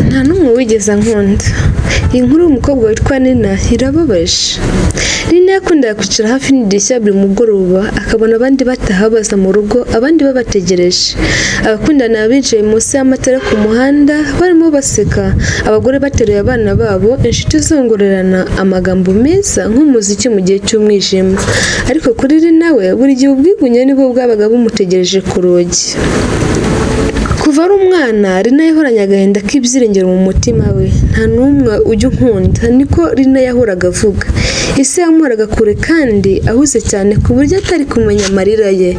nta n'umwe wigeze ankunda. Inkuru y'umukobwa witwa Nina irababaje. Nina yakundaga kwicara hafi n'idirishya buri mugoroba akabona abandi bataha baza mu rugo abandi babategereje. Abakundana bicaye munsi y'amatara ku muhanda barimo baseka, abagore bateruye abana babo, inshuti zongorerana amagambo meza nk'umuziki mu gihe cy'umwijima. Ariko kuri Nina we buri gihe ubwigunge nibwo bwabaga bumutegereje ku rugi. Kuva ari umwana Nina yahoranye agahinda k'ibyiringiro mu mutima we. Nta n'umwe ujya unkunda, niko Nina yahoraga avuga. Ise yamuhoraga kure kandi ahuze cyane ku buryo atari kumenya amarira ye.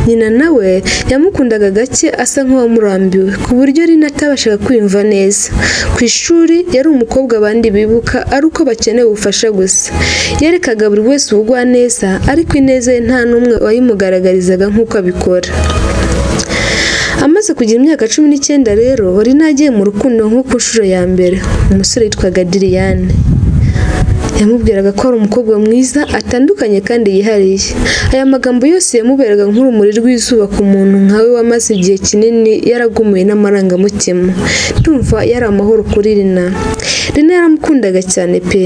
Nyina nawe yamukundaga gake asa nk'uwamurambiwe ku buryo Nina atabashaga kwiyumva neza. Ku ishuri yari umukobwa abandi bibuka ari uko bakeneye ubufasha gusa. Yerekaga buri wese ubugwaneza ariko ineza ye nta n'umwe wayimugaragarizaga nk'uko abikora. Amaze kugira imyaka 19 rero Nina yagiye mu rukundo nko ku nshuro ya mbere. Umusore witwaga Diliane yamubwiraga ko ari umukobwa mwiza atandukanye kandi yihariye. Aya magambo yose yamuberaga nk'urumuri rw'izuba ku muntu nkawe wamaze igihe kinini yaragumuye n'amarangamutima. Ndumva yari amahoro kuri Nina. Nina yaramukundaga cyane pe.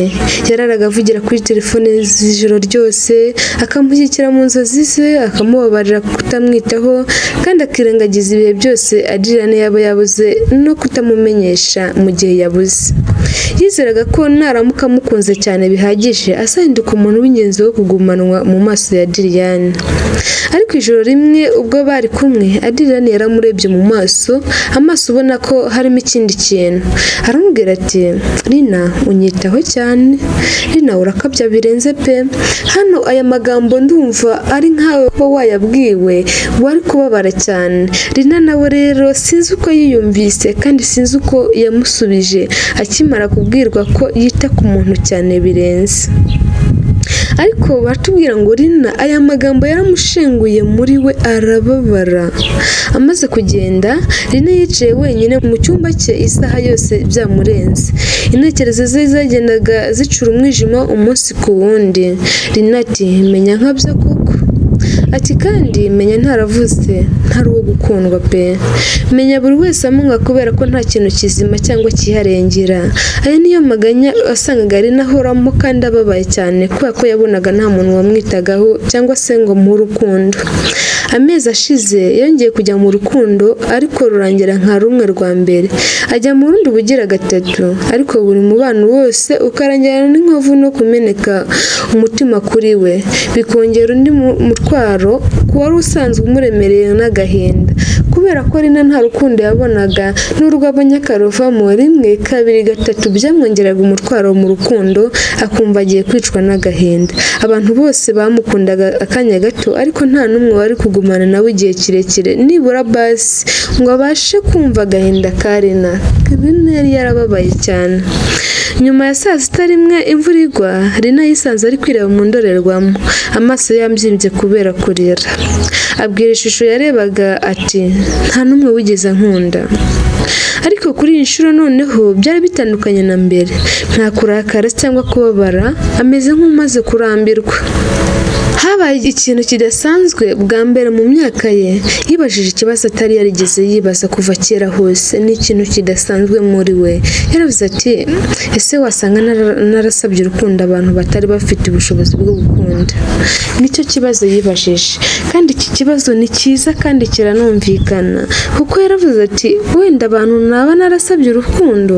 Yararaga avugira kuri telefone z'ijoro ryose, akamushyikira mu nzozi ze, akamubabarira kutamwitaho kandi akirengagiza ibihe byose Adriana yaba yabuze no kutamumenyesha mu gihe yabuze. Yizeraga ko naramuka mukunze cyane bihagije azahinduka umuntu w'ingenzi wo kugumanwa mu maso ya Diliane. Ariko ijoro rimwe ubwo bari kumwe Diliane yaramurebye mu maso, amaso ubona ko harimo ikindi kintu. Aramubwira ati Nina unyitaho cyane, Nina urakabya birenze pe. Hano aya magambo ndumva ari nkawe ko wayabwiwe wari kubabara cyane. Nina nawe rero sinzi uko yiyumvise kandi sinzi uko yamusubije akimara kubwirwa ko yita ku muntu cyane birenze. Ariko batubwira ngo Nina aya magambo yaramushenguye muri we arababara. Amaze kugenda Nina yicaye wenyine mu cyumba cye isaha yose byamurenze. Intekerezo ze zagendaga zicura umwijima umunsi ku wundi. Nina ati menya nkabyo koko. Ati kandi menya ntaravuze ntari uwo gukundwa pe. Menya buri wese amunga kubera ko nta kintu kizima cyangwa kiharengera. Aya niyo maganya wasangaga Nina ahoramo kandi ababaye cyane kubera ko yabonaga nta muntu wamwitagaho cyangwa se ngo mu rukundo. Amezi ashize yongeye kujya mu rukundo ariko rurangira nka rumwe rwa mbere. Ajya mu rundi bugira gatatu ariko buri mubano wose ukarangirana n'inkovu no kumeneka umutima kuri we. Bikongera undi mutwaro ku wari usanzwe umuremereye n'agahinda. Kubera ko Nina nta rukundo yabonaga n'urwo abonye akaruvamo rimwe kabiri gatatu byamwongeraga umutwaro mu rukundo akumva agiye kwicwa n'agahinda. Abantu bose bamukundaga akanya gato ariko nta n'umwe wari kugumana nawe igihe kirekire nibura basi ngo abashe kumva agahinda ka Nina. Nina yari yarababaye cyane. Nyuma ya saa sita rimwe imvura igwa Nina yisanze ari kwireba mu ndorerwamo, amaso yambyimbye kubera kurira. Abwira ishusho yarebaga ati nta n'umwe wigeze ankunda. Ariko kuri iyi nshuro noneho byari bitandukanye na mbere. Nta kurakara cyangwa kubabara, ameze nk'umaze kurambirwa. Habaye ikintu kidasanzwe bwa mbere mu myaka ye. Yibajije ikibazo atari yarigeze yibaza kuva kera hose. Ni ikintu kidasanzwe muri we. Yaravuze ati ese wasanga narasabye urukundo abantu batari bafite ubushobozi bwo gukunda. Nicyo kibazo yibajije kandi iki kibazo ni cyiza kandi kiranumvikana kuko yaravuze ati wenda abantu naba narasabye urukundo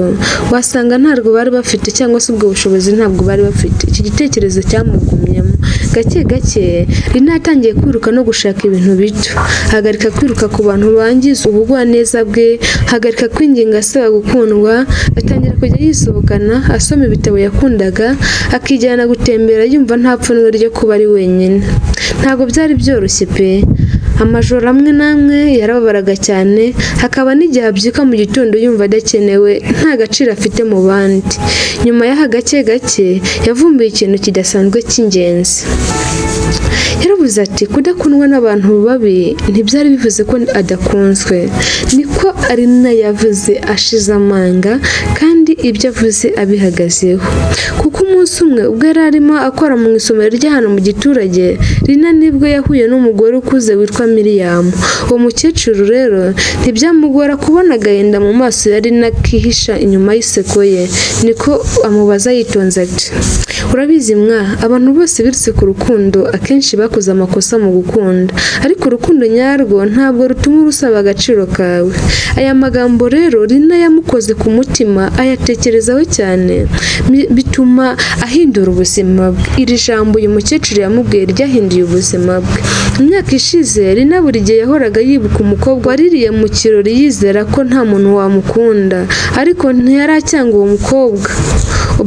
wasanga ntarwo bari bafite cyangwa se ubwo bushobozi ntabwo bari bafite. Iki gitekerezo cyamugumyemo. Gake gake Nina yatangiye kwiruka no gushaka ibintu bito. Hagarika kwiruka ku bantu bangiza ubugwaneza bwe, hagarika kwinginga asaba gukundwa, atangira kujya yisohokana asoma ibitabo yakundaga, akijyana gutembera yumva nta pfunwe ryo kuba ari wenyine. Ntabwo byari byoroshye pe. Amajoro amwe namwe yarababaraga cyane, hakaba n'igihe abyuka mu gitondo yumva adakenewe nta gaciro afite mu bandi. Nyuma y'aha gake gake yavumbuye ikintu kidasanzwe cy'ingenzi. Yaravuze ati kudakundwa n'abantu babi ntibyari bivuze ko adakunzwe. Niko Nina yavuze ashize amanga kandi ibyo avuze abihagazeho, kuko umunsi umwe ubwo yari arimo akora mu isomero ry'ahantu mu giturage, Rina nibwo yahuye n'umugore ukuze witwa Miriam. Uwo mukecuru rero ntibyamugora kubona agahinda mu maso ya Rina kihisha inyuma y'iseko ye, niko amubaza yitonze ati, urabizi mwa, abantu bose birutse ku rukundo akenshi bakoze amakosa mu gukunda, ariko urukundo nyarwo ntabwo rutuma urusaba agaciro kawe. Aya magambo rero Rina yamukoze ku mutima, ayatekerezaho cyane, bituma ahindura ubuzima bwe. Iri jambo uyu mukecuru yamubwiye ryahinduye ubuzima bwe. Imyaka ishize Rina buri gihe yahoraga yibuka umukobwa waririye mu kirori yizera ko nta muntu wamukunda, ariko ntiyaracyanga uwo mukobwa.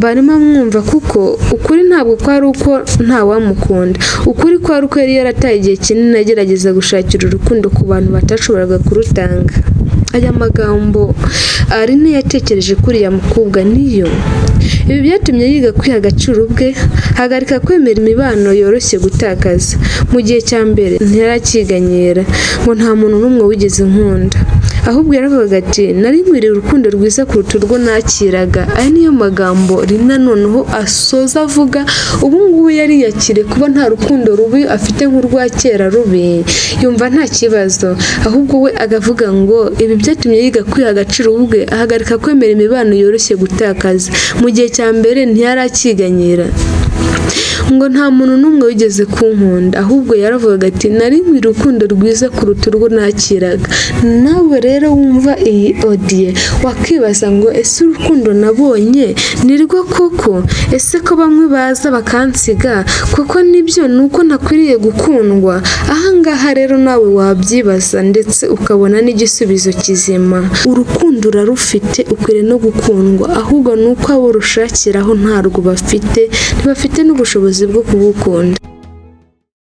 Barimo amwumva kuko ukuri ntabwo kwari uko nta wamukunda, ukuri kwari uko yari yarataye igihe kinini agerageza gushakira urukundo ku bantu batashoboraga kurutanga. Aya magambo Rina yatekereje kuri ya mukobwa niyo. Ibi byatumye yiga kwiha agaciro ubwe, hagarika kwemera imibano yoroshye gutakaza. Mu gihe cya mbere ntiyaracyiganyira ngo nta muntu n'umwe wigeze nkunda, ahubwo yaravugaga ati nari nkwiriye urukundo rwiza kuruta urwo nakiraga. Aya niyo magambo Rina noneho asoza avuga. Ubu ngubu yariyakire kuba nta rukundo rubi afite nk'urwa kera rubi, yumva nta kibazo, ahubwo we agavuga ngo ibi byatumye yiga kwiha agaciro ubwe, ahagarika kwemera imibano yoroshye gutakaza. Mu gihe cya mbere ntiyaracyiganyira ngo nta muntu n'umwe wigeze kunkunda, ahubwo yaravugaga ati nari nkwiriye urukundo rwiza kuruta urwo nakiraga. Nawe rero wumva iyi audio wakibaza ngo ese urukundo nabonye nirwo koko? Ese ko bamwe baza bakansiga koko nibyo nuko nakwiriye gukundwa? Ahangaha rero nawe wabyibaza ndetse ukabona n'igisubizo kizima. Urukundo urarufite, ukwiriye no gukundwa, ahubwo nuko abo rushakiraho ntarwo bafite, ntibafite n'ubushobozi bwo kugukunda.